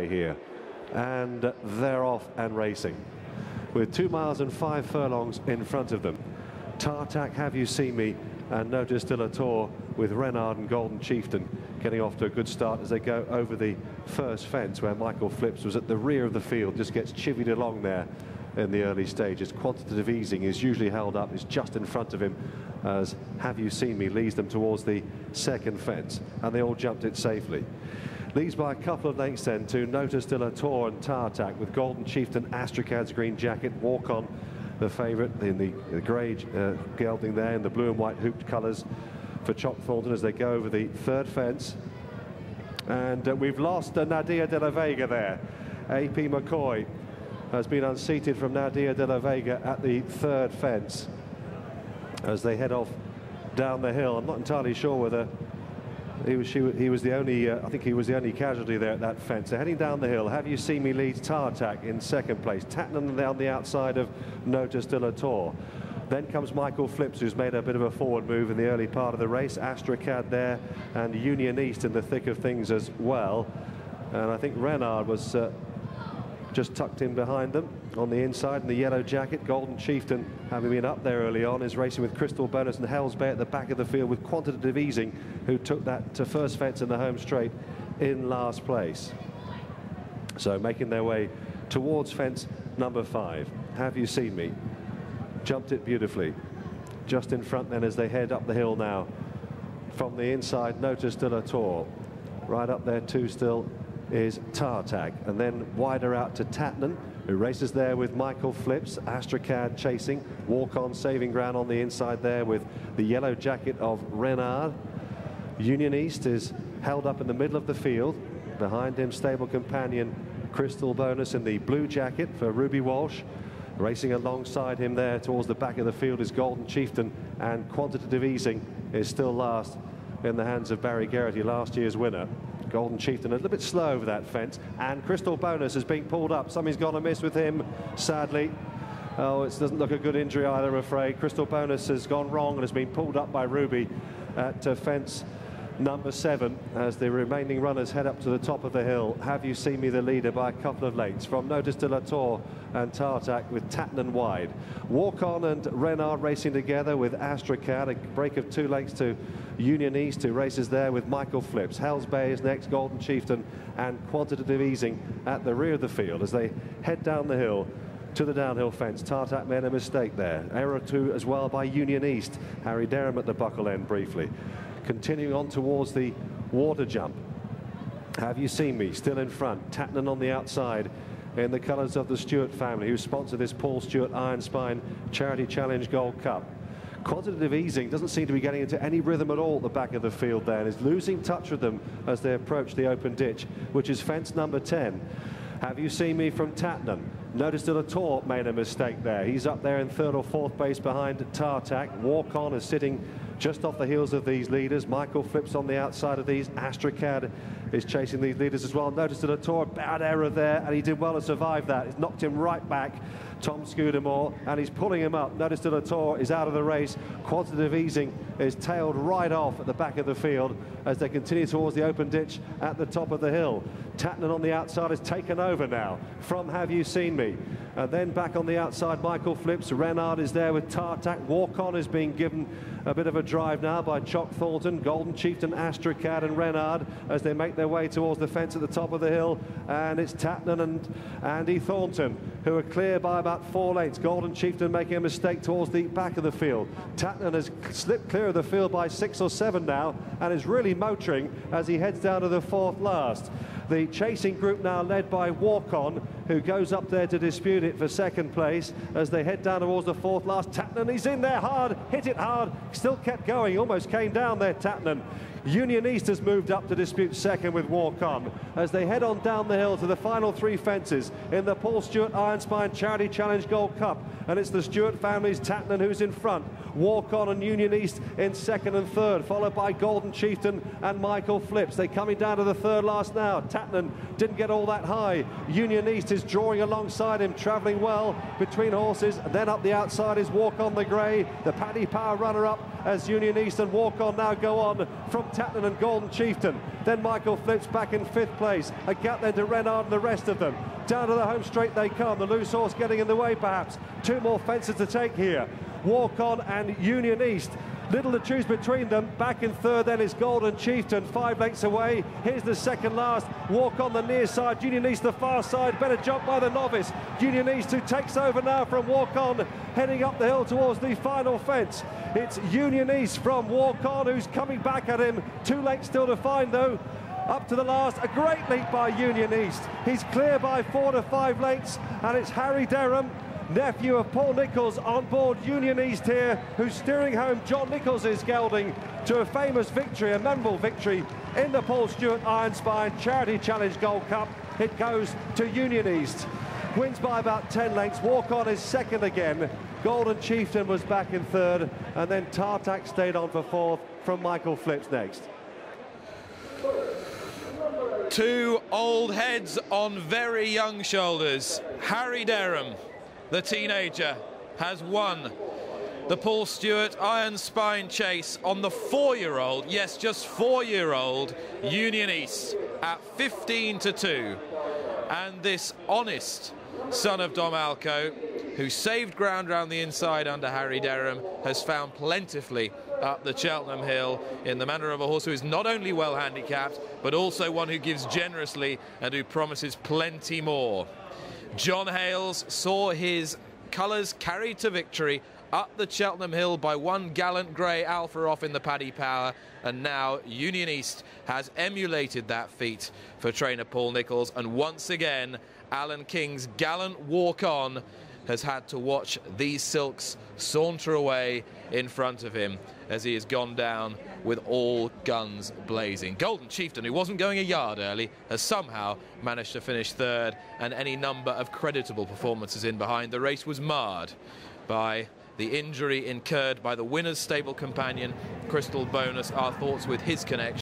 way here. And they're off and racing, with 2 miles and 5 furlongs in front of them. Tartac, Have You Seen Me, and Notice de la Tour, with Renard and Golden Chieftain getting off to a good start as they go over the first fence, where Michael Phillips was at the rear of the field, just gets chivied along there in the early stages. Quantitative Easing is usually held up, is just in front of him, as Have You Seen Me leads them towards the second fence, and they all jumped it safely. Leads by a couple of lengths then to Notice de la Tour and Tartac, with Golden Chieftain, Astracad's green jacket, Walk On, the favourite in the grey gelding there in the blue and white hooped colours for Chock Thornton as they go over the third fence. And we've lost Nadia de la Vega there. AP McCoy has been unseated from Nadia de la Vega at the third fence as they head off down the hill. I'm not entirely sure whether he was the only, I think he was the only casualty there at that fence. They're heading down the hill. Have You Seen Me leads Tartac in second place. Tatnan down the outside of Notice de la Tour. Then comes Michael Phillips, who's made a bit of a forward move in the early part of the race. Astracad there, and Unioniste in the thick of things as well. And I think Renard was just tucked in behind them on the inside in the yellow jacket. Golden Chieftain, having been up there early on, is racing with Crystal Bonus and Hell's Bay at the back of the field, with Quantitative Easing, who took that to first fence in the home straight in last place. So making their way towards fence number 5. Have You Seen Me? Jumped it beautifully. Just in front then as they head up the hill now. From the inside, Notice de la Tour. Right up there too still is Tartac, and then wider out to Tatnan, who races there with Michael Phillips. Astracad chasing, Walk On saving ground on the inside there with the yellow jacket of Renard. Unioniste is held up in the middle of the field. Behind him, stable companion Crystal Bonus in the blue jacket for Ruby Walsh. Racing alongside him there towards the back of the field is Golden Chieftain, and Quantitative Easing is still last in the hands of Barry Geraghty, last year's winner. Golden Chieftain a little bit slow over that fence, and Crystal Bonus is being pulled up. Something's gone amiss with him, sadly. Oh, it doesn't look a good injury either, I'm afraid. Crystal Bonus has gone wrong and has been pulled up by Ruby at fence number 7 as the remaining runners head up to the top of the hill. Have You Seen Me the leader by a couple of lengths from Notice de la Tour and Tartac, with Tatnan wide. Walk On and Renard racing together with Astracad, a break of 2 lengths to Unioniste, who races there with Michael Phillips. Hell's Bay is next, Golden Chieftain, and Quantitative Easing at the rear of the field as they head down the hill to the downhill fence. Tartac made a mistake there. Error 2 as well by Unioniste. Harry Derham at the buckle end briefly. Continuing on towards the water jump. Have You Seen Me still in front. Tatnan on the outside in the colours of the Stewart family, who sponsor this Paul Stewart Ironspine Charity Challenge Gold Cup. Quantitative Easing doesn't seem to be getting into any rhythm at all at the back of the field there, and is losing touch with them as they approach the open ditch, which is fence number 10. Have You Seen Me from Tatnan? Notice de la Tour made a mistake there. He's up there in 3rd or 4th base behind Tartac. Walk On is sitting just off the heels of these leaders. Michael Phillips on the outside of these. Astracad is chasing these leaders as well. Notice de la Tour, bad error there, and he did well to survive that. It's knocked him right back, Tom Scudamore, and he's pulling him up. Notice de la Tour is out of the race. Quantitative Easing is tailed right off at the back of the field as they continue towards the open ditch at the top of the hill. Tatnan on the outside has taken over now from Have You Seen Me? And then back on the outside, Michael Phillips. Renard is there with Tartac. Walk On is being given a bit of a drive now by Chock Thornton. Golden Chieftain, Astracad and Renard as they make their way towards the fence at the top of the hill. And it's Tatnan and Andy Thornton who are clear by about 4 lengths. Golden Chieftain making a mistake towards the back of the field. Tatnan has slipped clear of the field by 6 or 7 now and is really motoring as he heads down to the 4th last. The chasing group now led by Walk On, who goes up there to dispute it for 2nd place as they head down towards the 4th last. Tatnan, he's in there hard, hit it hard, still kept going, almost came down there, Tatnan. Unioniste has moved up to dispute 2nd with Walk On as they head on down the hill to the final 3 fences in the Paul Stewart Ironspine Charity Challenge Gold Cup. And it's the Stewart family's Tatnan who's in front. Walk On and Unioniste in second and third, followed by Golden Chieftain and Michael Phillips. They're coming down to the third last now. Tatnan didn't get all that high. Unioniste is drawing alongside him, travelling well between horses. Then up the outside is Walk On the Grey, the Paddy Power runner-up, as Unioniste and Walk On now go on from Tatnan and Golden Chieftain. Then Michael Phillips back in 5th place. A gap then to Renard and the rest of them. Down to the home straight they come. The loose horse getting in the way perhaps. 2 more fences to take here. Walk On and Unioniste. Little to choose between them. Back in 3rd then is Golden Chieftain, 5 lengths away. Here's the second last. Walk On the near side, Unioniste the far side. Better jump by the novice. Unioniste who takes over now from Walk On, heading up the hill towards the final fence. It's Unioniste from Walk On who's coming back at him. 2 lengths still to find though. Up to the last, a great leap by Unioniste. He's clear by 4 to 5 lengths, and it's Harry Derham, nephew of Paul Nicholls, on board Unioniste here, who's steering home John Nicholls' gelding to a famous victory, a memorable victory in the Paul Stewart Ironspine Charity Challenge Gold Cup. It goes to Unioniste. Wins by about 10 lengths. Walk On is second again. Golden Chieftain was back in 3rd, and then Tartak stayed on for 4th from Michael Phillips next. 2 old heads on very young shoulders. Harry Derham, the teenager, has won the Paul Stewart Ironspine chase on the 4-year-old, yes, just 4-year-old Unioniste at 15 to 2. And this honest son of Dom Alco, who saved ground round the inside under Harry Derham, has found plentifully up the Cheltenham Hill in the manner of a horse who is not only well handicapped, but also one who gives generously and who promises plenty more. John Hales saw his colours carried to victory up the Cheltenham Hill by one gallant grey Alpha off in the Paddy Power, and now Unioniste has emulated that feat for trainer Paul Nicholls, and once again Alan King's gallant Walk On has had to watch these silks saunter away in front of him as he has gone down with all guns blazing. Golden Chieftain, who wasn't going a yard early, has somehow managed to finish 3rd, and any number of creditable performances in behind. The race was marred by the injury incurred by the winner's stable companion, Crystal Bonus. Our thoughts with his connection.